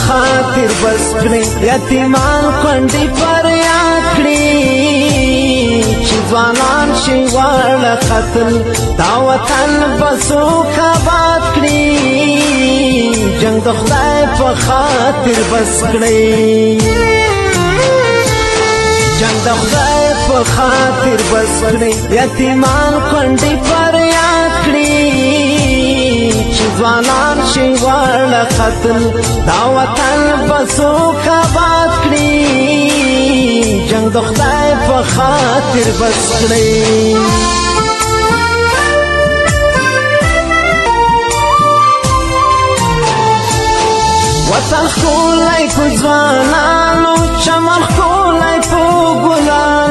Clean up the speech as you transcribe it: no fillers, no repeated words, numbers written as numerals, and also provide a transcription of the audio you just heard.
خاطر بس کړي یتیمان کونډې فریاد کړي چې ځوانان شي واړه قتل دا وطن به څوک آباد کړي جنګ د خدای په خاطر بس کړي جنگ د خدای په خاطر بس کړي یتیمان کونډې فریاد کړي چې ځوانان شي واړه قتل دا وطن به څوک آباد کړي جنگ د خدای په خاطر بس کړي وطن ښکلی په ځوانانو چمن ښکلی په ګلانو